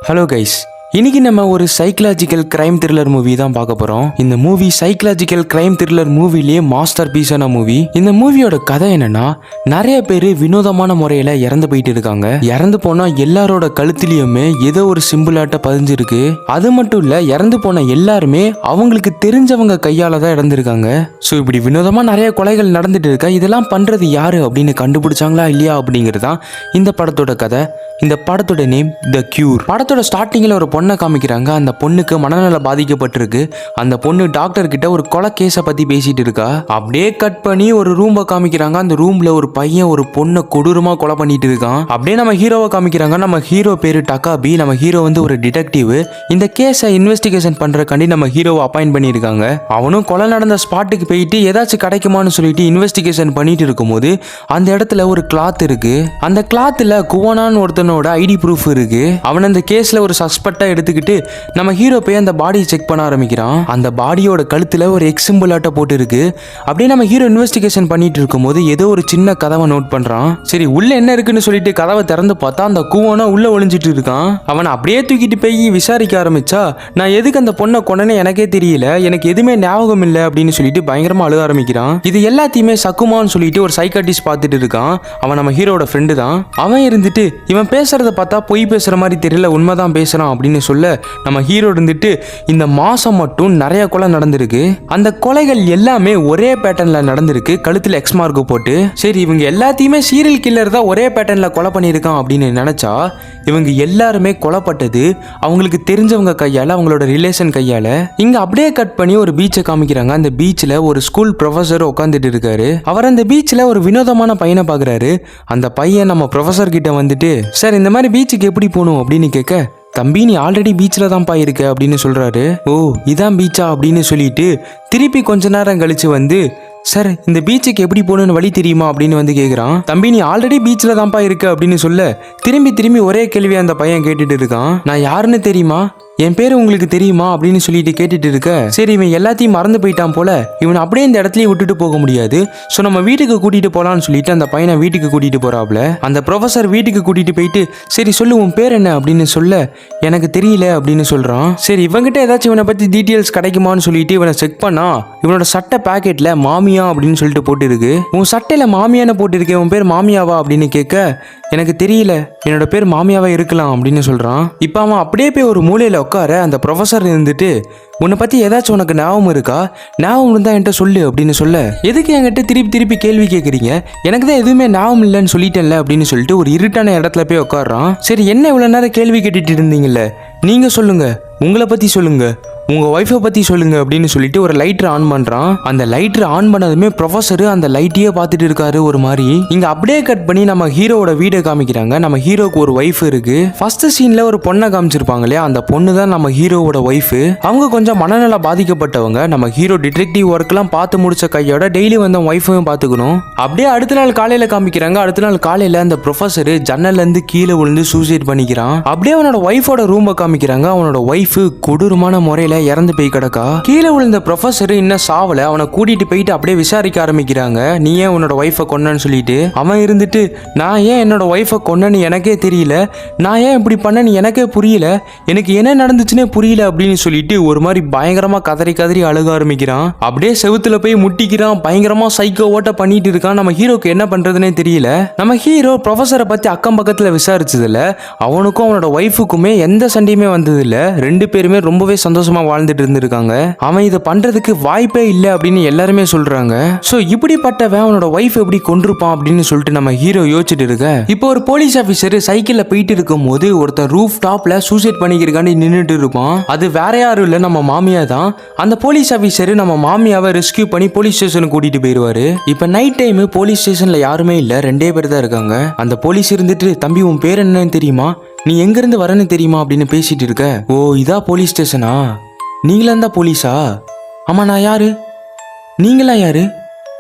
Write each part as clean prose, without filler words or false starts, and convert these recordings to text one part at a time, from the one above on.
Hello guys, இன்னைக்கு நம்ம ஒரு சைக்கலாஜிக்கல் கிரைம் த்ரில்லர் மூவி தான் பார்க்க போறோம். இந்த மூவி சைக்கலாஜிக்கல் கிரைம் த்ரில்லர் மூவிலேயே மாஸ்டர் பீஸான மூவி. இந்த மூவியோட கதை என்னன்னா, நிறைய பேர் வினோதமான முறையில இறந்து போயிட்டு இருக்காங்க. இறந்து போனா எல்லாரோட கழுத்துலயுமே ஏதோ ஒரு சிம்பிளாட்ட பதிஞ்சிருக்கு. அது மட்டும் இல்ல, இறந்து போன எல்லாருமே அவங்களுக்கு தெரிஞ்சவங்க கையால தான் இறந்துருக்காங்க. ஸோ இப்படி வினோதமா நிறைய கொலைகள் நடந்துட்டு இருக்கா. இதெல்லாம் பண்றது யாரு அப்படின்னு கண்டுபிடிச்சாங்களா இல்லையா அப்படிங்கிறது தான் இந்த படத்தோட கதை. இந்த படத்தோட நேம் த கியூர். படத்தோட ஸ்டார்டிங்ல ஒரு பொண்ணை காமிக்கிறாங்க. அந்த பொண்ணுக்கு மனநல பாதிக்கப்பட்டிருக்கு. அந்த பொண்ணு டாக்டர் கிட்ட ஒரு கொலை கேஸை பத்தி பேசிட்டு இருக்கா. அப்படியே கட் பண்ணி ஒரு ரூமை காமிக்கிறாங்க. அந்த ரூம்ல ஒரு பையன் ஒரு பொண்ணை கொடூரமா கொலை பண்ணிட்டு இருக்கான். அப்படியே நம்ம ஹீரோவை காமிக்கிறாங்க. நம்ம ஹீரோ பேரு டக்காபி. நம்ம ஹீரோ வந்து ஒரு டிடெக்டிவ். இந்த கேஸை இன்வெஸ்டிகேஷன் பண்றக்காண்டி நம்ம ஹீரோவை அப்பாயிண்ட் பண்ணியிருக்காங்க. அவனும் கொலை நடந்த ஸ்பாட்டுக்கு போயிட்டு ஏதாச்சும் கிடைக்குமான்னு சொல்லிட்டு இன்வெஸ்டிகேஷன் பண்ணிட்டு இருக்கும்போது அந்த இடத்துல ஒரு கிளாத் இருக்கு. அந்த கிளாத்ல குவானான்னு ஒருத்தனோட ஐடி ப்ரூஃப் இருக்கு. அவன் அந்த கேஸ்ல ஒரு சஸ்பெக்டா எடுத்துக்கிட்டு நம்ம ஹீரோ போய் அந்த பாடியை செக் பண்ண ஆரம்பிக்கிறான். அந்த பாடியோட கழுத்துல ஒரு எக்ஸ் சிம்பிள் ஆட்ட போட்டு இருக்கு. அப்படியே நம்ம ஹீரோ இன்வெஸ்டிகேஷன் பண்ணிட்டு இருக்கும்போது ஏதோ ஒரு சின்ன கதவை நோட் பண்றான். சரி உள்ள என்ன இருக்குன்னு சொல்லிட்டு கதவை திறந்து பார்த்தா அந்த குவானா உள்ள ஒளிஞ்சிட்டு இருக்கான். அவனை அப்படியே தூக்கிட்டு போய் விசாரிக்க ஆரம்பிச்சா, நான் எதுக்கு அந்த பொண்ணை கொண்டனே எனக்கே தெரியல, எனக்கு எதுவுமே ஞாபகம் இல்லை அப்படின்னு சொல்லிட்டு பயங்கரமா அழுக ஆரம்பிக்கிறான். இது எல்லாத்தையுமே சக்குமான்னு சொல்லிட்டு ஒரு சைக்காட்டிஸ்ட் பார்த்துட்டு இருக்கான். அவன் நம்ம ஹீரோட ஃப்ரெண்டு தான். அவன் இருந்துட்டு இவன் பேசுறத பார்த்தா பொய் பேசுற மாதிரி தெரியல, உண்மைதான் பேசுறான் அப்படின்னு சொல்ல, நம்ம ஹீரோ இருந்துட்டு இந்த மாசம் மட்டும் நிறைய கொலை நடந்திருக்கு. அந்த கொலைகள் எல்லாமே ஒரே பேட்டர்ன்ல நடந்திருக்கு. கழுத்துல எக்ஸ் மார்க் போட்டு. சரி இவங்க எல்லாத்தையுமே சீரியல் கில்லர் தான் ஒரே பேட்டர்ன்ல கொலை பண்ணியிருக்கான் அப்படின்னு நினைச்சா, இவங்க எல்லாருமே கொலைப்பட்டது அவங்களுக்கு தெரிஞ்சவங்க கையால, அவங்களோட ரிலேஷன் கையால. இங்க அப்படியே கட் பண்ணி ஒரு பீச்சை காமிக்கிறாங்க. அந்த பீச்ல ஒரு ஸ்கூல் ப்ரொஃபசர் உட்காந்துட்டு இருக்காரு. அவர் அந்த பீச்ல ஒரு வினோதமான பையனை பாக்குறாரு. அந்த பையன் நம்ம ப்ரொஃபசர் கிட்ட வந்துட்டு, சார் இந்த மாதிரி பீச்சுக்கு எப்படி போகணும் அப்படின்னு கேட்க, தம்பி நீ ஆல்ரெடி பீச்சில் தான்ப்பா இருக்க அப்படின்னு சொல்றாரு. ஓ இதான் பீச்சா அப்படின்னு சொல்லிட்டு திருப்பி கொஞ்ச நேரம் கழிச்சு வந்து, சார் இந்த பீச்சுக்கு எப்படி போகணும்னு வழி தெரியுமா அப்படின்னு வந்து கேட்குறான். தம்பி நீ ஆல்ரெடி பீச்சில் தான்ப்பா இருக்க அப்படின்னு சொல்ல, திரும்பி ஒரே கேள்வி அந்த பையன் கேட்டுட்டு இருக்கான். நான் யாருன்னு தெரியுமா, என் பேரு உங்களுக்கு தெரியுமா அப்படின்னு சொல்லிட்டு கேட்டுட்டு இருக்க, சரி இவன் எல்லாத்தையும் மறந்து போயிட்டான் போல, இவன் அப்படியே இந்த இடத்துலயே விட்டுட்டு போக முடியாது, ஸோ நம்ம வீட்டுக்கு கூட்டிட்டு போலான்னு சொல்லிட்டு அந்த பையனை வீட்டுக்கு கூட்டிட்டு போறாப்ல. அந்த ப்ரொஃபசர் வீட்டுக்கு கூட்டிட்டு போயிட்டு, சரி சொல்லு உன் பேர் என்ன அப்படின்னு சொல்ல, எனக்கு தெரியல அப்படின்னு சொல்றான். சரி இவங்கிட்ட ஏதாச்சும் இவனை பத்தி டீட்டெயில்ஸ் கிடைக்குமான்னு சொல்லிட்டு இவனை செக் பண்ணா, இவனோட சட்டை பாக்கெட்ல மாமியா அப்படின்னு சொல்லிட்டு போட்டு இருக்கு. உன் சட்டையில மாமியான்னு போட்டு இருக்கேன், உன் பேர் மாமியாவா அப்படின்னு கேட்க, எனக்கு தெரியல, என்னோட பேர் மாமியாவா இருக்கலாம் அப்படின்னு சொல்றான். இப்போ அவன் அப்படியே போய் ஒரு மூலையில உட்கார அந்த ப்ரொஃபசர் இருந்துட்டு, உன்னை பத்தி ஏதாச்சும் உனக்கு ஞாபகம் இருக்கா, ஞாபகம் இருந்தா என்கிட்ட சொல்லு அப்படின்னு சொல்ல, எதுக்கு என்கிட்ட திருப்பி கேள்வி கேட்குறீங்க, எனக்கு தான் எதுவுமே ஞாபகம் இல்லைன்னு சொல்லிட்டேன்ல அப்படின்னு சொல்லிட்டு ஒரு இருட்டான இடத்துல போய் உட்காடுறான். சரி என்ன இவ்வளவு நேரம் கேள்வி கேட்டுட்டு இருந்தீங்கல்ல, நீங்க சொல்லுங்க, உங்களை பத்தி சொல்லுங்க, உங்க ஒய்ஃபை பத்தி சொல்லுங்க அப்படின்னு சொல்லிட்டு ஒரு லைட்டர் ஆன் பண்றான். அந்த லைட்டர் ஆன் பண்ணதுமே ப்ரொஃபசர் அந்த லைட்டையே பார்த்துட்டு இருக்காரு ஒரு மாதிரி. இங்க அப்படியே கட் பண்ணி நம்ம ஹீரோவோட வீடை காமிக்கிறாங்க. நம்ம ஹீரோக்கு ஒரு ஒய்ஃப் இருக்கு. ஃபர்ஸ்ட் சீன்ல ஒரு பொண்ணை காமிச்சிருப்பாங்க இல்லையா, அந்த பொண்ணு தான் நம்ம ஹீரோவோட ஒய்ஃப். அவங்க கொஞ்சம் மனநல பாதிக்கப்பட்டவங்க. நம்ம ஹீரோ டிடெக்டிவ் ஒர்க் எல்லாம் பார்த்து முடிச்ச கையோட டெய்லி வந்து ஒய்ஃபையும் பார்த்துக்கணும். அப்படியே அடுத்த நாள் காலையில காமிக்கிறாங்க. அடுத்த நாள் காலையில அந்த ப்ரொஃபசர் ஜன்னல்ல இருந்து கீழே விழுந்து சூசைட் பண்ணிக்கிறான். அப்படியே அவனோட ஒய்ஃபோட ரூமை காமிக்கிறாங்க. அவனோட ஒய்ஃப் கொடூரமான முறையில இறந்து போய் கிடக்கா. கீழே விழுந்த ப்ரொஃபசர் இன்னும் சாவல. அவனை கூட்டிட்டு போயிட்டு அப்படியே விசாரிக்க ஆரம்பிக்கிறாங்க. நீ ஏன் உன்னோட ஒய்ஃபை கொன்னன்னு சொல்லிட்டு. அவன் இருந்துட்டு, நான் ஏன் என்னோட ஒய்ஃபை கொன்னன்னு எனக்கே தெரியல, நான் ஏன் இப்படி பண்ணன்னு எனக்கே புரியல, எனக்கு என்ன நடந்துச்சுன்னே புரியல அப்படின்னு சொல்லிட்டு ஒரு மாதிரி பயங்கரமா கதறி அழுக ஆரம்பிக்கிறான். அப்படியே செவுத்துல போய் முட்டிக்கிறான். பயங்கரமா சைக்கோ ஓட்ட பண்ணிட்டு இருக்கான். நம்ம ஹீரோக்கு என்ன பண்றதுன்னே தெரியல. நம்ம ஹீரோ ப்ரொஃபசரை பத்தி அக்கம் பக்கத்துல விசாரிச்சதுல அவனுக்கும் அவனோட ஒய்ஃபுக்குமே எந்த சண்டையுமே வந்தது இல்ல. ரெண்டு பேருமே ரொம்பவே சந்தோஷமா வாழ்ந்துட்டு இருந்திருக்காங்க. அவன் இதை பண்றதுக்கு வாய்ப்பே இல்லை அப்படின்னு எல்லாருமே சொல்றாங்க. சோ இப்படிப்பட்டவன் அவனோட ஒய்ஃப் எப்படி கொண்டிருப்பான் அப்படின்னு சொல்லிட்டு நம்ம ஹீரோ யோசிச்சுட்டு இருக்க, இப்போ ஒரு போலீஸ் ஆபீசர் சைக்கிள்ல போயிட்டு இருக்கும் போது ஒருத்தர் ரூஃப் டாப்ல சூசைட் பண்ணிக்கிறக்காண்டி நின்றுட்டு இருப்பான். அது வேற யாரும் இல்ல, நம்ம மாமியா தான். அந்த போலீஸ் ஆபீசர் நம்ம மாமியாவை ரெஸ்கியூ பண்ணி போலீஸ் ஸ்டேஷனுக்கு கூட்டிட்டு போயிருவாரு. இப்ப நைட் டைம் போலீஸ் ஸ்டேஷன்ல யாருமே இல்ல, ரெண்டே பேர் தான் இருக்காங்க. அந்த போலீஸ் இருந்துட்டு, தம்பி உன் பேர் என்னன்னு தெரியுமா, நீ எங்க இருந்து வரன்னு தெரியுமா அப்படின்னு பேசிட்டு இருக்க. ஓ இதா போலீஸ் ஸ்டேஷனா, நீங்களா இருந்தா போலீஸா, ஆமா நான் யாரு, நீங்களா யாரு,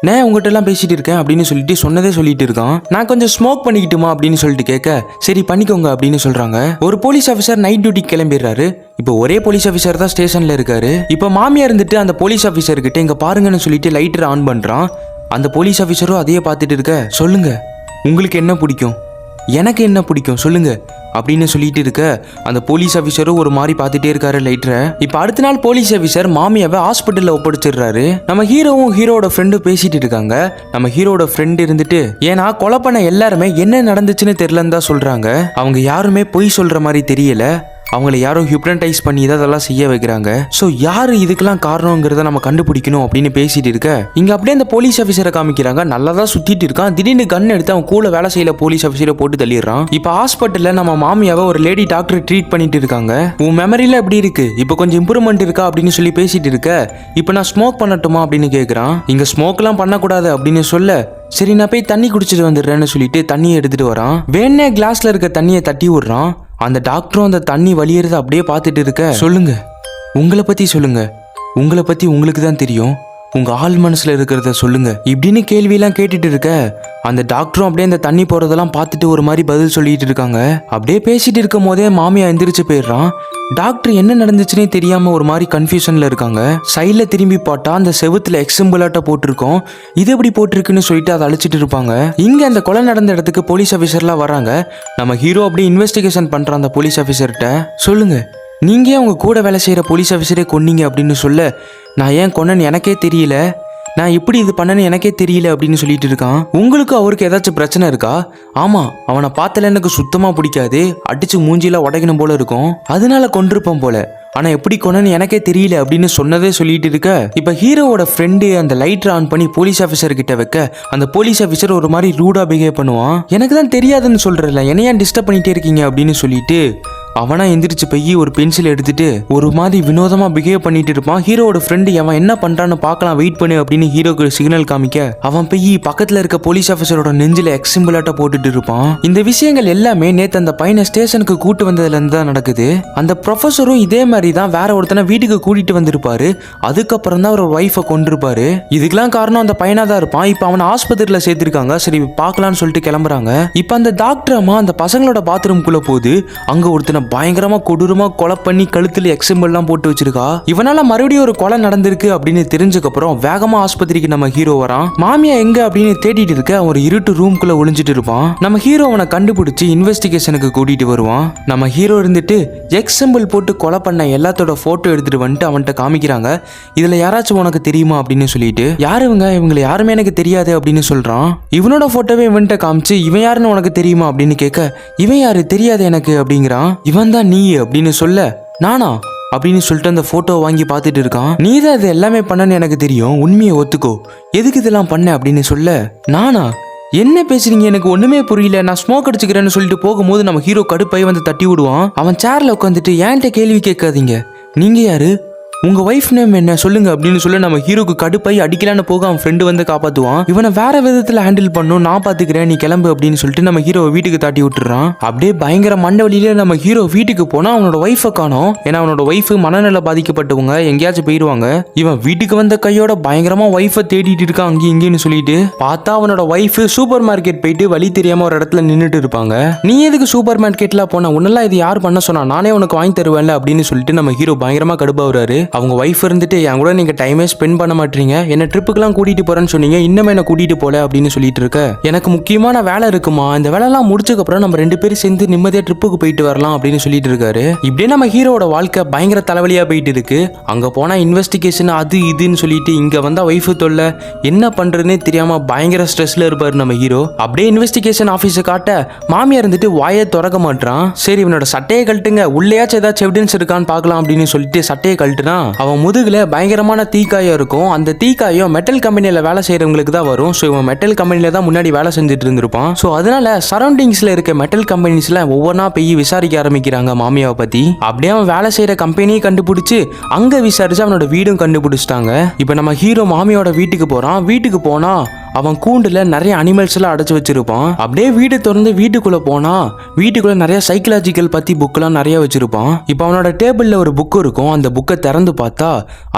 நான் உங்ககிட்ட எல்லாம் பேசிட்டு இருக்கேன் அப்படின்னு சொல்லிட்டு சொன்னதே சொல்லிட்டு இருக்கான். நான் கொஞ்சம் ஸ்மோக் பண்ணிக்கிட்டுமா அப்படின்னு சொல்லிட்டு கேட்க, சரி பண்ணிக்கோங்க அப்படின்னு சொல்றாங்க. ஒரு போலீஸ் ஆஃபீஸர் நைட் டியூட்டிக்கு கிளம்பிடுறாரு. இப்போ ஒரே போலீஸ் ஆஃபீஸர் தான் ஸ்டேஷன்ல இருக்காரு. இப்போ மாமியா இருந்துட்டு அந்த போலீஸ் ஆஃபீஸர் கிட்ட இங்க பாருங்கன்னு சொல்லிட்டு லைட்டர் ஆன் பண்றான். அந்த போலீஸ் ஆஃபீஸரும் அதையே பார்த்துட்டு இருக்க, சொல்லுங்க உங்களுக்கு என்ன பிடிக்கும், எனக்கு என்ன பிடிக்கும் சொல்லுங்க அப்படின்னு சொல்லிட்டு இருக்க அந்த போலீஸ் ஆஃபீஸரும் ஒரு மாதிரி பார்த்துட்டே இருக்காரு லைட்டரை. இப்போ அடுத்த நாள் போலீஸ் ஆஃபீஸர் மாமியாவை ஹாஸ்பிட்டலில் ஒப்படைச்சிடுறாரு. நம்ம ஹீரோவும் ஹீரோட ஃப்ரெண்டும் பேசிட்டு இருக்காங்க. நம்ம ஹீரோட ஃப்ரெண்டு இருந்துட்டு ஏன்னா கொலை பண்ண எல்லாருமே என்ன நடந்துச்சுன்னு தெரியலன்னு தான் சொல்றாங்க. அவங்க யாருமே பொய் சொல்ற மாதிரி தெரியல. அவங்கள யாரும் ஹிப்னடைஸ் பண்ணி தான் அதெல்லாம் செய்ய வைக்கிறாங்க. ஸோ யாரு இதுக்கெல்லாம் காரணங்கிறத நம்ம கண்டுபிடிக்கணும் அப்படின்னு பேசிட்டு இருக்க இங்க அப்படியே அந்த போலீஸ் ஆஃபீஸரை காமிக்கிறாங்க. நல்லா தான் சுத்திட்டு இருக்கான். திடீர்னு கன் எடுத்து அவன் கூட வேலை செய்யல போலீஸ் ஆஃபீஸரை போட்டு தள்ளிடுறான். இப்போ ஹாஸ்பிட்டல்ல நம்ம மாமியாவை ஒரு லேடி டாக்டர் ட்ரீட் பண்ணிட்டு இருக்காங்க. உன் மெமரியில எப்படி இருக்கு, இப்போ கொஞ்சம் இம்ப்ரூவ்மெண்ட் இருக்கா அப்படின்னு சொல்லி பேசிட்டு இருக்க இப்போ நான் ஸ்மோக் பண்ணட்டுமா அப்படின்னு கேட்குறான். இங்க ஸ்மோக்லாம் பண்ணக்கூடாது அப்படின்னு சொல்ல சரி நான் போய் தண்ணி குடிச்சிட்டு வந்துடுறேன்னு சொல்லிட்டு தண்ணியை எடுத்துட்டு வரான். வேணே கிளாஸ்ல இருக்க தண்ணியை தட்டி விடுறான். அந்த டாக்டரும் அந்த தண்ணி வலியறத அப்படியே பார்த்துட்டு இருக்க சொல்லுங்க உங்களை பத்தி சொல்லுங்க, உங்களை பத்தி உங்களுக்கு தான் தெரியும், உங்க ஆள் மனசுல இருக்கிறத சொல்லுங்க இப்படின்னு கேள்வியெல்லாம் கேட்டுட்டு இருக்க அந்த டாக்டரும் அப்படியே அந்த தண்ணி போறதெல்லாம் பார்த்துட்டு ஒரு மாதிரி பதில் சொல்லிட்டு இருக்காங்க. அப்படியே பேசிட்டு இருக்கும் போதே மாமியா எந்திரிச்சு போயிடுறான். டாக்டர் என்ன நடந்துச்சுன்னே தெரியாம ஒரு மாதிரி கன்ஃபியூஷன்ல இருக்காங்க. சைட்ல திரும்பி பார்த்தா அந்த செவுத்துல எக்ஸிம்பிளாட்ட போட்டிருக்கோம். இது எப்படி போட்டிருக்குன்னு சொல்லிட்டு அதை அழிச்சிட்டு இருப்பாங்க. இங்க அந்த கொலை நடந்த இடத்துக்கு போலீஸ் ஆஃபீஸர்லாம் வராங்க. நம்ம ஹீரோ அப்படியே இன்வெஸ்டிகேஷன் பண்ற அந்த போலீஸ் ஆஃபீஸர்கிட்ட சொல்லுங்க நீங்க உங்க கூட வேலை செய்யற போலீஸ் ஆஃபீஸரே கொன்னீங்க அப்படின்னு சொல்ல நான் ஏன் கொன்னேன்னு எனக்கே தெரியல, நான் எப்படி இது பண்ணேன்னு எனக்கே தெரியல அப்படின்னு சொல்லிட்டு இருக்கான். உங்களுக்கு அவருக்கு ஏதாச்சும் பிரச்சனை இருக்கா? ஆமா, அவனை பார்த்தால எனக்கு சுத்தமா பிடிக்காது, அடிச்சு மூஞ்சில உடைக்கணும் போல இருக்கும், அதனால கொண்டிருப்போம் போல, ஆனா எப்படி கொன்னேன்னு எனக்கே தெரியல அப்படின்னு சொன்னதே சொல்லிட்டு இருக்க இப்ப ஹீரோவோட ஃப்ரெண்டு அந்த லைட்டர் ஆன் பண்ணி போலீஸ் ஆஃபீஸர் கிட்ட வைக்க அந்த போலீஸ் ஆஃபீஸர் ஒரு மாதிரி ரூடா பிஹேவ் பண்ணுவான். எனக்கு தான் தெரியாதுன்னு சொல்றல, என்ன ஏன் டிஸ்டர்ப் பண்ணிட்டே இருக்கீங்க அப்படின்னு சொல்லிட்டு அவனா எந்திரிச்சு போய் ஒரு பென்சில் எடுத்துட்டு ஒரு மாதிரி வினோதமா பிஹேவ் பண்ணிட்டு இருப்பான். ஹீரோவோட ஃப்ரெண்டு அவன் என்ன பண்றான்னு பார்க்கலாம் வெயிட் பண்ணு அப்படின்னு ஹீரோக்கு சிக்னல் காமிக்க அவன் போய் பக்கத்துல இருக்க போலீஸ் ஆஃபீஸரோட நெஞ்சில எக்ஸிம்பிளாட்ட போட்டுட்டு இருப்பான். இந்த விஷயங்கள் எல்லாமே நேத்து அந்த பையனை ஸ்டேஷனுக்கு கூட்டு வந்ததுல இருந்து தான் நடக்குது. அந்த ப்ரொஃபஸரும் இதே மாதிரி தான் வேற ஒருத்தனை வீட்டுக்கு கூட்டிட்டு வந்திருப்பாரு. அதுக்கப்புறம் தான் அவரோட ஒய்ஃபை கொண்டிருப்பாரு. இதுக்கெல்லாம் காரணம் அந்த பையனா தான் இருப்பான். இப்ப அவன் ஆஸ்பத்திரியில சேர்த்திருக்காங்க. சரி பார்க்கலாம்னு சொல்லிட்டு கிளம்புறாங்க. இப்ப அந்த டாக்டர் அம்மா அந்த பசங்களோட பாத்ரூம்குள்ள போகுது. அங்க ஒருத்தனை பயங்கரமா கொடூரமா கொலை பண்ணி கழுத்துல எக்ஸிம்பிள்லாம் போட்டு வச்சிருக்கா. இவனால மறுபடியும் ஒரு கொலை நடந்திருக்கு அப்படின்னு தெரிஞ்சக்கப்புறம் வேகமா ஆஸ்பத்திரிக்கு நம்ம ஹீரோ வரான். மாமியா எங்க அப்படின்னு தேடிட்டு இருக்க ஒரு இருட்டு ரூம்குள்ள ஒளிஞ்சிட்டு இருப்பான். நம்ம ஹீரோ அவனை கண்டுபிடிச்சு இன்வெஸ்டிகேஷனுக்கு கூட்டிட்டு வருவான். நம்ம ஹீரோ இருந்துட்டு எக்ஸிம்பிள் போட்டு கொலை பண்ண எல்லாத்தோட போட்டோ எடுத்துட்டு வந்துட்டு அவன்கிட்ட காமிக்கிறாங்க. இதுல யாராச்சும் உனக்கு தெரியுமா அப்படின்னு சொல்லிட்டு யாரு இவங்களை யாருமே எனக்கு தெரியாது அப்படின்னு சொல்றான். இவனோட போட்டோவே இவன்கிட்ட காமிச்சு இவன் யாருன்னு உனக்கு தெரியுமா அப்படின்னு கேட்க இவன் யாரு தெரியாது எனக்கு அப்படிங்கிறான். இவன் தான் நீ அப்படின்னு சொல்ல நானா அப்படின்னு சொல்லிட்டு அந்த போட்டோ வாங்கி பார்த்துட்டு இருக்கான். நீ தான் இது எல்லாமே பண்ணன்னு எனக்கு தெரியும், உண்மையை ஒத்துக்கோ, எதுக்கு இதெல்லாம் பண்ண அப்படின்னு சொல்ல நானா என்ன பேசுறீங்க எனக்கு ஒண்ணுமே புரியல, நான் ஸ்மோக் அடிச்சுக்கிறேன்னு சொல்லிட்டு போகும்போது நம்ம ஹீரோ கடுப்பை வந்து தட்டி விடுவான். அவன் சேர்ல உட்காந்துட்டு என்கிட்ட கேள்வி கேட்காதீங்க, நீங்க யாரு, உங்க ஒய்ஃப் நேம் என்ன சொல்லுங்க அப்படின்னு சொல்ல நம்ம ஹீரோக்கு கடுப்பை அடிக்கலான்னு போக அவன் ஃப்ரெண்டு வந்து காப்பாத்துவான். இவனை வேற விதத்துல ஹேண்டில் பண்ணும், நான் பாத்துக்கிறேன் நீ கிளம்பு அப்படின்னு சொல்லிட்டு நம்ம ஹீரோ வீட்டுக்கு தாட்டி விட்டுறான். அப்படியே பயங்கர மண்ட வழியில நம்ம ஹீரோ வீட்டுக்கு போனா அவனோட ஒய்ஃபை காணோம். ஏன்னா அவனோட ஒய்ஃப் மனநல பாதிக்கப்பட்டவங்க, எங்கேயாச்சும் போயிடுவாங்க. இவன் வீட்டுக்கு வந்த கையோட பயங்கரமா ஒய்ஃபை தேடிட்டு இருக்கான் அங்கேயும் இங்கேன்னு சொல்லிட்டு பார்த்தா அவனோட ஒய்ஃப் சூப்பர் மார்க்கெட் போயிட்டு வழி தெரியாம ஒரு இடத்துல நின்றுட்டு இருப்பாங்க. நீ எதுக்கு சூப்பர் மார்க்கெட்ல போன, உன்னெல்லாம் இது யார் பண்ண சொன்னா, நானே உனக்கு வாங்கி தருவேன்ல அப்படின்னு சொல்லிட்டு நம்ம ஹீரோ பயங்கரமா கடுப்பாவுறாரு. அவங்க ஒய்ஃப் இருந்துட்டு என் கூட நீங்க டைமே ஸ்பெண்ட் பண்ண மாட்டீங்க, என்ன ட்ரிப்புக்கெல்லாம் கூட்டிட்டு போறேன்னு சொன்னீங்க, இன்னும் என்ன கூட்டிட்டு போல அப்படின்னு சொல்லிட்டு இருக்க எனக்கு முக்கியமான வேலை இருக்குமா, இந்த வேலைலாம் முடிச்சதுக்கு அப்புறம் நம்ம ரெண்டு பேரும் சேர்ந்து நிம்மதியா ட்ரிப்புக்கு போயிட்டு வரலாம் அப்படின்னு சொல்லிட்டு இருக்காரு. இப்படியே நம்ம ஹீரோட வாழ்க்கை பயங்கர தலைவலியா போயிட்டு இருக்கு. அங்க போனா இன்வெஸ்டிகேஷன் அது இதுன்னு சொல்லிட்டு இங்க வந்தா ஒய்ஃபு தொல்லை, என்ன பண்றதுன்னே தெரியாம பயங்கர ஸ்ட்ரெஸ்ல இருப்பாரு நம்ம ஹீரோ. அப்படியே இன்வெஸ்டிகேஷன் ஆபீஸை காட்ட மாமியார் இருந்துட்டு வாயை திறக்க மாட்டான். சரி இவனோட சட்டையை கழட்டுங்க, உள்ளேயாச்சும் ஏதாச்சும் எவிடன்ஸ் இருக்கான்னு பார்க்கலாம் அப்படின்னு சொல்லிட்டு சட்டையை கழட்டுனா அவன் முதுகுல பயங்கரமான தீக்காயம் இருக்கும். அந்த தீக்காயம் மெட்டல் கம்பெனியில வேலை செய்யறவங்களுக்கு தான் வரும். ஸோ இவன் மெட்டல் கம்பெனில தான் முன்னாடி வேலை செஞ்சுட்டு இருந்திருப்பான். ஸோ அதனால சரௌண்டிங்ஸ்ல இருக்க மெட்டல் கம்பெனிஸ்ல ஒவ்வொன்றா போய் விசாரிக்க ஆரம்பிக்கிறாங்க மாமியாவை பத்தி. அப்படியே அவன் வேலை செய்யற கம்பெனியை கண்டுபிடிச்சு அங்க விசாரிச்சு அவனோட வீடும் கண்டுபிடிச்சிட்டாங்க. இப்போ நம்ம ஹீரோ மாமியோட வீட்டுக்கு போறான். வீட்டுக்கு போனா அவன் கூண்டுல நிறைய அனிமல்ஸ் எல்லாம் அடைச்சு வச்சிருப்பான். அப்படியே வீடு திறந்து வீட்டுக்குள்ள போனா வீட்டுக்குள்ள நிறைய சைக்கலாஜிக்கல் பத்தி புக் எல்லாம் நிறைய வச்சிருப்பான். இப்போ அவனோட டேபிள்ல ஒரு புக் இருக்கும். அந்த புக்கை திறந்து பார்த்தா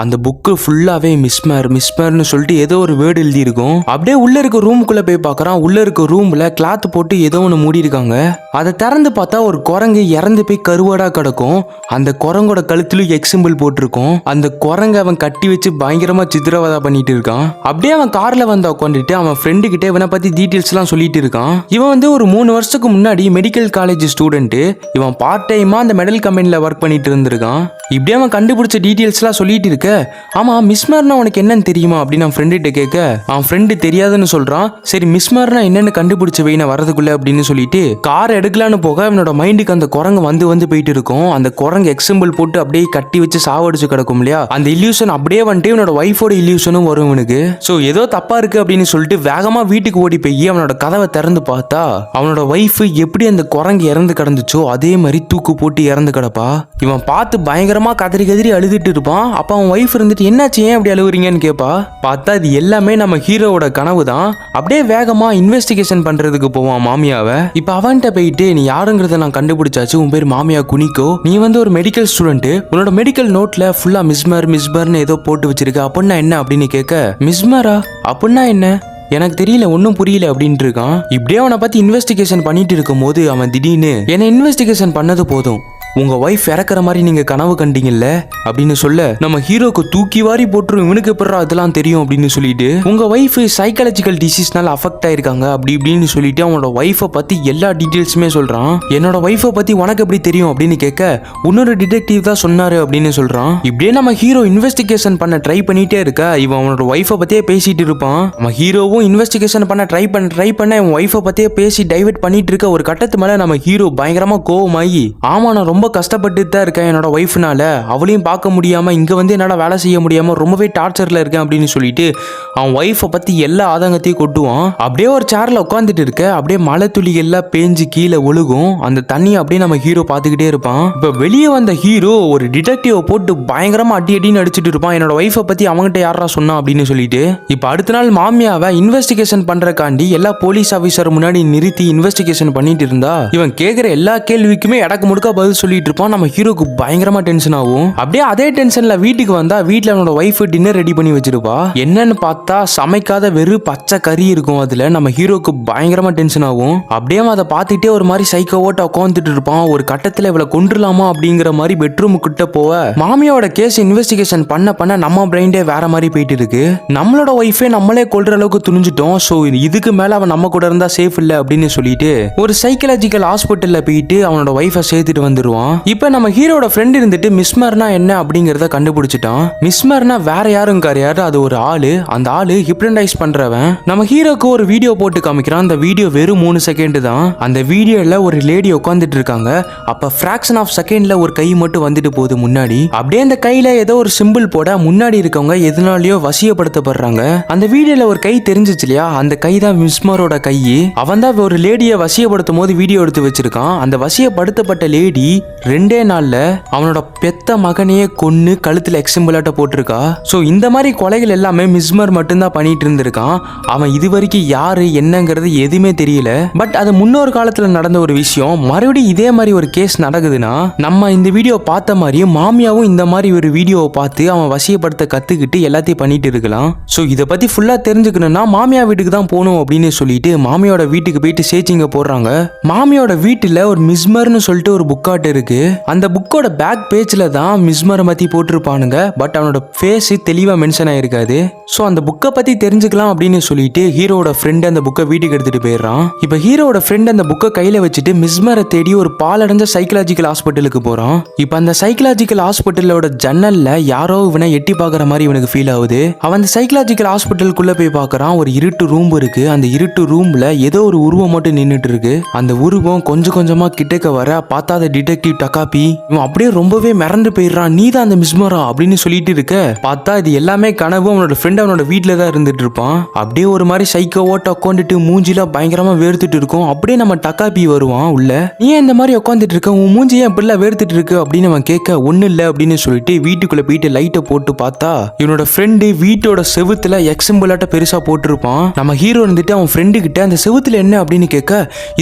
அந்த புக்கு ஃபுல்லாவே மிஸ்மர்னு சொல்லிட்டு ஏதோ ஒரு வேர்டு எழுதி இருக்கும். அப்படியே உள்ள இருக்க ரூமுக்குள்ள போய் பார்க்கறான். உள்ள இருக்க ரூம்ல கிளாத் போட்டு ஏதோ ஒன்று மூடி இருக்காங்க. அதை திறந்து பார்த்தா ஒரு குரங்கு இறந்து போய் கருவாடா கிடக்கும். அந்த குரங்கோட கழுத்துலயும் எக்ஸிம்பிள் போட்டிருக்கும். அந்த குரங்கு அவன் கட்டி வச்சு பயங்கரமா சித்திரவதை பண்ணிட்டு இருக்கான். அப்படியே அவன் கார்ல வந்து உட்காந்துட்டு சொல்லிட்டு அவன் ஃப்ரெண்டு கிட்ட இவனை பத்தி டீடைல்ஸ்லாம் சொல்லிட்டு இருக்கான். இவன் வந்து ஒரு 3 வருஷத்துக்கு முன்னாடி மெடிக்கல் காலேஜ் ஸ்டூடெண்ட். இவன் பார்ட் டைமா அந்த மெடல் கம்பெனில ஒர்க் பண்ணிட்டு இருந்திருக்கான். இப்படியே அவன் கண்டுபிடிச்ச டீடைல்ஸ்லாம் சொல்லிட்டு இருக்க, ஆமா மிஸ்மர்னா உனக்கு என்னன்னு தெரியுமா அப்படின்னு அவன் ஃப்ரெண்டு கிட்ட கேட்க, அவன் ஃப்ரெண்டு தெரியாதுன்னு சொல்றான். சரி மிஸ்மர்னா என்னன்னு கண்டுபிடிச்ச வெயின வரதுக்குள்ள அப்படின்னு சொல்லிட்டு கார் எடுக்கலான்னு போக அவனோட மைண்டுக்கு அந்த குரங்கு வந்து போயிட்டு இருக்கும். அந்த குரங்கு எக்ஸாம்பிள் போட்டு அப்படியே கட்டி வச்சு சாவடிச்சு கிடக்கும் இல்லையா, அந்த இல்யூஷன் அப்படியே வந்துட்டு இவனோட ஒய்ஃபோட இல்யூஷனும் வரும் இவனுக்கு. ஸோ ஏதோ தப்பா இருக்கு அப்படின்னு சொல்லிட்டு வேகமா வீட்டுக்கு ஓடி போய் அவனோட கதவை திறந்து பார்த்தா அவனோட ஒய்ஃப் எப்படி அந்த குரங்கு இறந்து கிடந்துச்சோ அதே மாதிரி தூக்கு போட்டு இறந்து கிடப்பா. இவன் பார்த்து பயங்கரமா கதறி அழுதுட்டு இருப்பான். அப்ப அவன் ஒய்ஃப் இருந்துட்டு என்னாச்சு ஏன் அப்படி அழுகுறீங்கன்னு கேட்பா. பார்த்தா இது எல்லாமே நம்ம ஹீரோவோட கனவு தான். அப்படியே வேகமா இன்வெஸ்டிகேஷன் பண்றதுக்கு போவான் மாமியாவை. இப்ப அவன்கிட்ட போயிட்டு நீ யாருங்கிறத நான் கண்டுபிடிச்சாச்சு, உன் பேர் மாமியா குனிக்கோ, நீ வந்து ஒரு மெடிக்கல் ஸ்டூடெண்ட், உன்னோட மெடிக்கல் நோட்ல ஃபுல்லா மிஸ்மர்னு ஏதோ போட்டு வச்சிருக்க, அப்படின்னா என்ன அப்படின்னு கேட்க, மிஸ்மரா அப்படின்னா என்ன எனக்கு தெரியல ஒன்னும் புரியல அப்படின்ட்டு இருக்கான். இப்படியே அவனை பத்தி இன்வெஸ்டிகேஷன் பண்ணிட்டு இருக்கும் போது அவன் திடீர்னு என்ன இன்வெஸ்டிகேஷன் பண்ணது போதும், உங்க ஒய்ஃப் இறக்குற மாதிரி நீங்க கனவு கண்டீங்கல்ல அப்படின்னு சொல்ல நம்ம ஹீரோக்கு தூக்கி வாரி போட்டுரும். இவனுக்கு எப்படா அதெல்லாம் தெரியும் அப்படின்னு சொல்லிட்டு உங்க ஒய்ஃப் சைக்காலஜிக்கல் டிசீஸ்னால அஃபெக்ட் ஆயிருக்காங்க அப்படி இப்படின்னு சொல்லிட்டு அவனோட ஒய்ஃபை பத்தி எல்லா டீடைல்ஸுமே சொல்றான். என்னோட ஒய்ஃபை பத்தி உனக்கு எப்படி தெரியும் அப்படின்னு கேட்க, இன்னொரு டிடெக்டிவ் தான் சொன்னாரு அப்படின்னு சொல்றான். இப்படியே நம்ம ஹீரோ இன்வெஸ்டிகேஷன் பண்ண ட்ரை பண்ணிட்டே இருக்க இவன் அவனோட ஒய்ஃபை பத்தியே பேசிட்டு இருப்பான். நம்ம ஹீரோவும் இன்வெஸ்டிகேஷன் பண்ண ட்ரை பண்ண இவன் ஒய்ஃபை பத்தியே பேசி டைவர்ட் பண்ணிட்டு இருக்க. ஒரு கட்டத்து மேல நம்ம ஹீரோ பயங்கரமா கோவமாயி, ஆமா நான் ரொம்ப கஷ்டப்பட்டு தான் இருக்கேன் என்னோட ஒய்ஃப்னால, அவளையும் பார்க்க முடியாம இங்க வந்து என்னால வேலை செய்ய முடியாம ரொம்பவே டார்ச்சர்ல இருக்கேன் அப்படின்னு சொல்லிட்டு அவன் ஒய்ஃபை பத்தி எல்லா ஆதங்கத்தையும் கொட்டுவான். அப்படியே ஒரு சேர்ல உட்காந்துட்டு இருக்க அப்படியே மழை துளி எல்லாம் பேஞ்சு கீழே ஒழுகும். அந்த தண்ணியை அப்படியே நம்ம ஹீரோ பார்த்துக்கிட்டே இருப்பான். இப்ப வெளியே வந்த ஹீரோ ஒரு டிடெக்டிவ் போட்டு பயங்கரமா அடின்னு அடிச்சுட்டு இருப்பான். என்னோட ஒய்ஃபை பத்தி அவங்ககிட்ட யாரா சொன்னா அப்படின்னு சொல்லிட்டு இப்ப அடுத்த நாள் மாமியாவை இன்வெஸ்டிகேஷன் பண்றக்காண்டி எல்லா போலீஸ் ஆபீசர் முன்னாடி நிறுத்தி இன்வெஸ்டிகேஷன் பண்ணிட்டு இருந்தா இவன் கேட்கிற எல்லா கேள்விக்குமே இடக்கு முடுக்க பதில் சொல்லிட்டு இருப்பான். நம்ம ஹீரோக்கு பயங்கரமா டென்ஷன் ஆகும். அப்படியே அதே டென்ஷன்ல வீட்டுக்கு வந்தா வீட்டுல அவனோட ஒய்ஃப் டின்னர் ரெடி பண்ணி வச்சிருப்பா. என்னன்னு பார்த்தா சமைக்காத வெறும் பச்சை கறி இருக்கும். அதுல நம்ம ஹீரோக்கு பயங்கரமா டென்ஷன் ஆகும். அப்படியே அதை பார்த்துட்டே ஒரு மாதிரி சைக்கோவோட்ட உட்காந்துட்டு இருப்பான். ஒரு கட்டத்துல இவளை கொண்டுலாமா அப்படிங்கிற மாதிரி பெட்ரூம் கிட்ட போவ மாமியோட கேஸ் இன்வெஸ்டிகேஷன் பண்ண நம்ம பிரைண்டே வேற மாதிரி போயிட்டு இருக்கு. நம்மளோட ஒய்ஃபே நம்மளே கொல்ற அளவுக்கு துணிஞ்சிட்டோம். சோ இதுக்கு மேல அவன் நம்ம கூட இருந்தா சேஃப் இல்ல அப்படின்னு சொல்லிட்டு ஒரு சைக்காலஜிக்கல் ஹாஸ்பிட்டல்ல போயிட்டு அவனோட ஒய்ஃபை சேர்த்துட்டு வந்துருவான். இப்ப நம்ம ஹீரோட ஃப்ரெண்ட் இருந்துட்டு மிஸ்மர்னா என்ன அப்படிங்கறத கண்டுபிடிச்சிட்டான். மிஸ்மர்னா வேற யாரும் கிடையாது, அது ஒரு ஆளு. அந்த ஆளு ஹிப்னடைஸ் பண்றவன். நம்ம ஹீரோக்கு ஒரு வீடியோ போட்டு காமிக்கிறான். அந்த வீடியோ வெறும் 3 செகண்ட் தான். அந்த வீடியோல ஒரு லேடி உட்காந்துட்டு இருக்காங்க. அப்ப ஃபிராக்ஷன் ஆஃப் செகண்ட்ல ஒரு கை மட்டும் வந்துட்டு போகுது முன்னாடி. அப்படியே அந்த கையில ஏதோ ஒரு சிம்பிள் போட முன்னாடி இருக்கவங்க எதனாலயோ வசியப்படுத்தப்படுறாங்க. அந்த வீடியோல ஒரு கை தெரிஞ்சிச்சு இல்லையா, அந்த கை தான் மிஸ்மரோட கை. அவன் தான் ஒரு லேடியை வசியப்படுத்தும் போது வீடியோ எடுத்து வச்சிருக்கான். அந்த வசியப்படுத்தப்பட்ட லேடி 2 நாள்ல அவனோட பெத்த மகனையே கொன்னு கழுத்துல எக்ஸிம்பிளாட்ட போட்டிருக்கா. சோ இந்த மாதிரி கொலைகள் எல்லாமே மிஸ்மர் மட்டும்தான் பண்ணிட்டு இருந்திருக்கான். அவன் இது வரைக்கும் யாரு என்னங்கிறது எதுவுமே தெரியல. பட் அது முன்னொரு காலத்துல நடந்த ஒரு விஷயம். மறுபடியும் இதே மாதிரி ஒரு கேஸ் நடக்குதுன்னா நம்ம இந்த வீடியோ பார்த்த மாதிரியே மாமியாவும் இந்த மாதிரி ஒரு வீடியோவை பார்த்து அவன் வசியப்படுத்த கத்துக்கிட்டு எல்லாத்தையும் பண்ணிட்டு இருக்கலாம். சோ இதை பத்தி ஃபுல்லா தெரிஞ்சுக்கணும்னா மாமியா வீட்டுக்கு தான் போகணும் அப்படின்னு சொல்லிட்டு மாமியோட வீட்டுக்கு போயிட்டு சேச்சிங்க போடுறாங்க. மாமியோட வீட்டுல ஒரு மிஸ்மர்னு சொல்லிட்டு ஒரு புக்காட்டு இருக்கு. அந்த புக்கோட பேக் பேஜ்ல தான் மிஸ்மரை பத்தி போட்டிருப்பானுங்க. பட் அவனோட ஃபேஸ் தெளிவா மென்ஷன் ஆயிருக்காது. சோ அந்த புக்கை பத்தி தெரிஞ்சுக்கலாம் அப்படின்னு சொல்லிட்டு ஹீரோட ஃப்ரெண்ட் அந்த புக்கை வீட்டுக்கு எடுத்துட்டு போயிடுறான். இப்ப ஹீரோட ஃப்ரெண்ட் அந்த புக்கை கையில வச்சுட்டு மிஸ்மரை தேடி ஒரு பாலடைஞ்ச சைக்காலஜிக்கல் ஹாஸ்பிட்டலுக்கு போறான். இப்ப அந்த சைக்காலஜிக்கல் ஹாஸ்பிட்டலோட ஜன்னல்ல யாரோ இவனை எட்டி பாக்குற மாதிரி இவனுக்கு ஃபீல் ஆகுது. அவன் அந்த சைக்காலஜிக்கல் ஹாஸ்பிட்டலுக்குள்ள போய் பாக்குறான். ஒரு இருட்டு ரூம் இருக்கு. அந்த இருட்டு ரூம்ல ஏதோ ஒரு உருவம் மட்டும் நின்னுட்டு இருக்கு. அந்த உருவம் கொஞ்சம் கொஞ்சமா கிட்டக்க வர பார்த்தா அந்த டிடெக்டிவ் டக்காபி இவன் அப்படியே ரொம்பவே மிரண்டு போயிடுறான். நீ தான் அந்த மிஸ்மரா அப்படின்னு சொல்லிட்டு இருக்க. பார்த்தா இது எல்லாமே கனவு. அவனோட ஃப்ரெண்ட் அவனோட வீட்டுல தான் இருந்துட்டு இருப்பான். அப்படியே ஒரு மாதிரி சைக்கோவோட்ட உட்காந்துட்டு மூஞ்சில பயங்கரமா வேர்த்துட்டு இருக்கும். அப்படியே நம்ம டக்காபி வருவான் உள்ள. நீ இந்த மாதிரி உட்காந்துட்டு இருக்க, உன் மூஞ்சி ஏன் இப்படிலாம் வேர்த்துட்டு இருக்கு அப்படின்னு அவன் கேட்க, ஒண்ணு இல்ல அப்படின்னு சொல்லிட்டு வீட்டுக்குள்ள போயிட்டு லைட்டை போட்டு பார்த்தா இவனோட ஃப்ரெண்டு வீட்டோட செவுத்துல எக்ஸிம்பிளாட்ட பெருசா போட்டிருப்பான். நம்ம ஹீரோ இருந்துட்டு அவன் ஃப்ரெண்டு கிட்ட அந்த செவுத்துல என்ன அப்படின்னு கேட்க,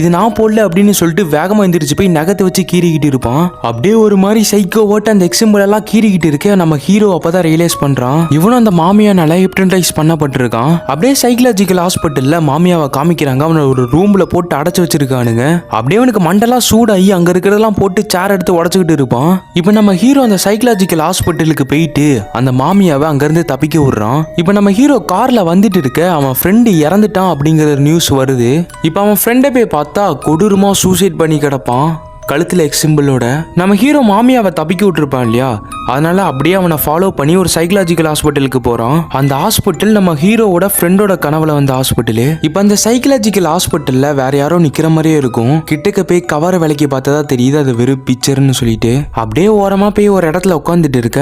இது நான் போடல அப்படின்னு சொல்லிட்டு வேகமா எந்திரிச்சு போய் நகத்தை வச்சு கீறிக்கிட்டு இருப்பான். அப்படியே ஒரு மாதிரி சைக்கோ ஓட்ட அந்த எக்ஸிம்பிள் எல்லாம் கீறிக்கிட்டு இருக்க நம்ம ஹீரோ அப்பதான் ரியலைஸ் பண்றான் இவனும் அந்த மாமியானால ஹிப்னடைஸ் பண்ணப்பட்டிருக்கான். அப்படியே சைக்கலாஜிக்கல் ஹாஸ்பிட்டல்ல மாமியாவை காமிக்கிறாங்க. அவனை ஒரு ரூம்ல போட்டு அடைச்சு வச்சிருக்கானுங்க. அப்படியே அவனுக்கு மண்டெல்லாம் சூடாகி அங்க இருக்கிறதெல்லாம் போட்டு சேர் எடுத்து உடச்சுக்கிட்டு இருப்பான். இப்ப நம்ம ஹீரோ அந்த சைக்கலாஜிக்கல் ஹாஸ்பிட்டலுக்கு போயிட்டு அந்த மாமியாவை அங்கிருந்து தப்பிக்க விடுறான். இப்ப நம்ம ஹீரோ கார்ல வந்துட்டு இருக்க அவன் ஃப்ரெண்டு இறந்துட்டான் அப்படிங்கிற நியூஸ் வருது. இப்ப அவன் ஃப்ரெண்டை போய் பார்த்தா கொடூரமா சூசைட் பண்ணி கிடப்பான் கழுத்துல எக்ஸ் சிம்பிளோட. நம்ம ஹீரோ மாமியாவை தப்பிக்க விட்டுருப்பான் இல்லையா, அதனால அப்படியே அவனை ஃபாலோ பண்ணி ஒரு சைக்கலாஜிக்கல் ஹாஸ்பிட்டலுக்கு போறான். அந்த ஹாஸ்பிட்டல் நம்ம ஹீரோவோட ஃப்ரெண்டோட கனவுல வந்த ஹாஸ்பிட்டல். இப்ப அந்த சைக்கலாஜிக்கல் ஹாஸ்பிட்டல்ல வேற யாரோ நிக்கிற மாதிரியே இருக்கும். கிட்டக்க போய் கவர விலைக்கு பார்த்ததா தெரியுது அது வெறும் பிக்சர்னு சொல்லிட்டு. அப்படியே ஓரமா போய் ஒரு இடத்துல உட்காந்துட்டு இருக்க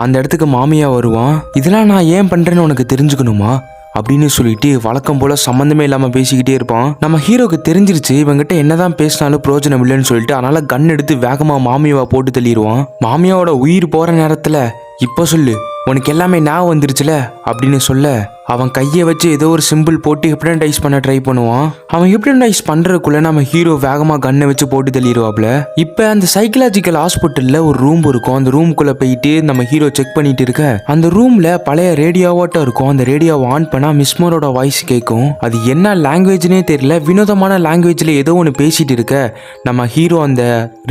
அந்த இடத்துக்கு மாமியா வருவான். இதெல்லாம் நான் ஏன் பண்றேன்னு உனக்கு தெரிஞ்சுக்கணுமா அப்படின்னு சொல்லிட்டு வழக்கம் போல சம்மந்தமே இல்லாம பேசிக்கிட்டே இருப்பான். நம்ம ஹீரோக்கு தெரிஞ்சிருச்சு இவங்கிட்ட என்னதான் பேசினாலும் பிரயோஜனம் இல்லைன்னு சொல்லிட்டு அதனால கன் எடுத்து வேகமா மாமியாவை போட்டு தள்ளிடுவான். மாமியாவோட உயிர் போற நேரத்துல இப்ப சொல்லு உனக்கு எல்லாமே ஞாபகம் வந்துருச்சுல அப்படின்னு சொல்ல அவன் கையை வச்சு ஏதோ ஒரு சிம்பிள் போட்டு ஹிப்னடைஸ் பண்ண ட்ரை பண்ணுவான். அவன் ஹிப்னடைஸ் பண்றதுக்குள்ள நம்ம ஹீரோ வேகமா கன்னை வச்சு போட்டு தள்ளிடுவாப்ல. இப்ப அந்த சைக்கலாஜிக்கல் ஹாஸ்பிட்டல்ல ஒரு ரூம் இருக்கும். அந்த ரூம்குள்ள போயிட்டு நம்ம ஹீரோ செக் பண்ணிட்டு இருக்க அந்த ரூம்ல பழைய ரேடியோவாட்டம் இருக்கும். அந்த ரேடியோவை ஆன் பண்ணா மிஸ்மரோட வாய்ஸ் கேட்கும். அது என்ன லாங்குவேஜ்னே தெரியல, வினோதமான லாங்குவேஜ்ல ஏதோ ஒன்று பேசிட்டு இருக்க நம்ம ஹீரோ அந்த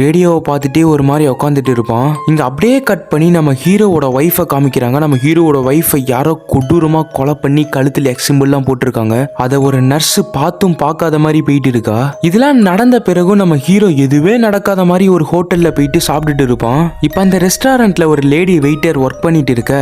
ரேடியோவை பார்த்துட்டே ஒரு மாதிரி உட்காந்துட்டு இருப்பான். இங்க அப்படியே கட் பண்ணி நம்ம ஹீரோவோட ஒய்ஃபை காமிக்கிறாங்க. நம்ம ஹீரோவோட ஒய்ஃபை யாரோ கொடூரமா கொலை பண்ணி கழுத்துல எக்ஸ் சிம்பிள்லாம் போட்டிருக்காங்க. அதை ஒரு நர்ஸ் பார்த்தும் பார்க்காத மாதிரி போயிட்டு இருக்கா. இதெல்லாம் நடந்த பிறகும் நம்ம ஹீரோ எதுவே நடக்காத மாதிரி ஒரு ஹோட்டல்ல போயிட்டு சாப்பிட்டுட்டு இருப்பான். இப்ப அந்த ரெஸ்டாரண்ட்ல ஒரு லேடி வெயிட்டர் ஒர்க் பண்ணிட்டு இருக்க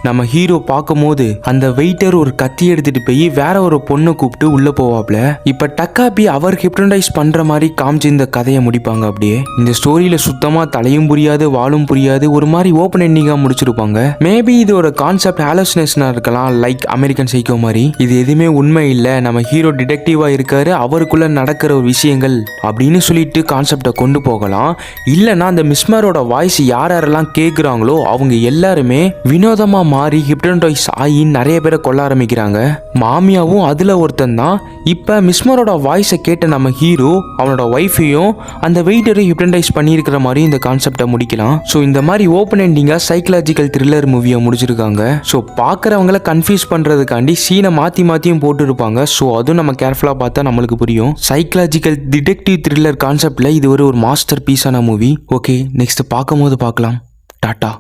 நம்ம ஹீரோ பார்க்கும் போது அந்த வெயிட்டர் ஒரு கத்தி எடுத்துட்டு போய் வேற ஒரு பொண்ணை கூப்பிட்டு உள்ள போவாப்ல. இப்ப டக்காபி அவர் ஹிப்னடைஸ் பண்ற மாதிரி காமிச்சு இந்த கதையை முடிப்பாங்க. அப்படியே இந்த ஸ்டோரியில சுத்தமா தலையும் புரியாது வாலும் புரியாது ஒரு மாதிரி ஓப்பன் எண்டிங்கா முடிச்சிருப்பாங்க. மேபி இது ஒரு கான்செப்ட் ஹாலுசினேஷனா இருக்கலாம், லைக் அமெரிக்கன் சைக்கோ மாதிரி. இது எதுவுமே உண்மை இல்ல, நம்ம ஹீரோ டிடெக்டிவா இருக்காரு, அவருக்குள்ள நடக்கிற ஒரு விஷயங்கள் அப்படின்னு சொல்லிட்டு கான்செப்டை கொண்டு போகலாம். இல்லைன்னா அந்த மிஸ்மரோட வாய்ஸ் யாரெல்லாம் கேட்குறாங்களோ அவங்க எல்லாருமே வினோதமா மாறி ஹிப்னடைஸ் ஆகி நிறைய பேரை கொல்ல ஆரம்பிக்கிறாங்க. மாமியாவும் அதுல ஒருத்தன் தான். இப்ப மிஸ்மரோட வாய்ஸை கேட்ட நம்ம ஹீரோ அவனோட ஒய்ஃபையும் அந்த வெயிட்டரை ஹிப்னடைஸ் பண்ணியிருக்கிற மாதிரி இந்த கான்செப்டை முடிக்கலாம். ஸோ இந்த மாதிரி ஓப்பன் எண்டிங்கா சைக்கலாஜிக்கல் த்ரில்லர் மூவியை முடிச்சிருக்காங்க. ஸோ பார்க்குறவங்கள கன்ஃபியூஸ் பண்றதுக்காண்டி சீனை மாத்தியும் போட்டு இருப்பாங்க. ஸோ அதுவும் நம்ம கேர்ஃபுல்லா பார்த்தா நம்மளுக்கு புரியும். சைக்கலாஜிக்கல் டிடெக்டிவ் த்ரில்லர் கான்செப்ட்ல இது ஒரு மாஸ்டர் பீஸான மூவி. ஓகே, நெக்ஸ்ட் பார்க்கும் போது பார்க்கலாம். டாட்டா.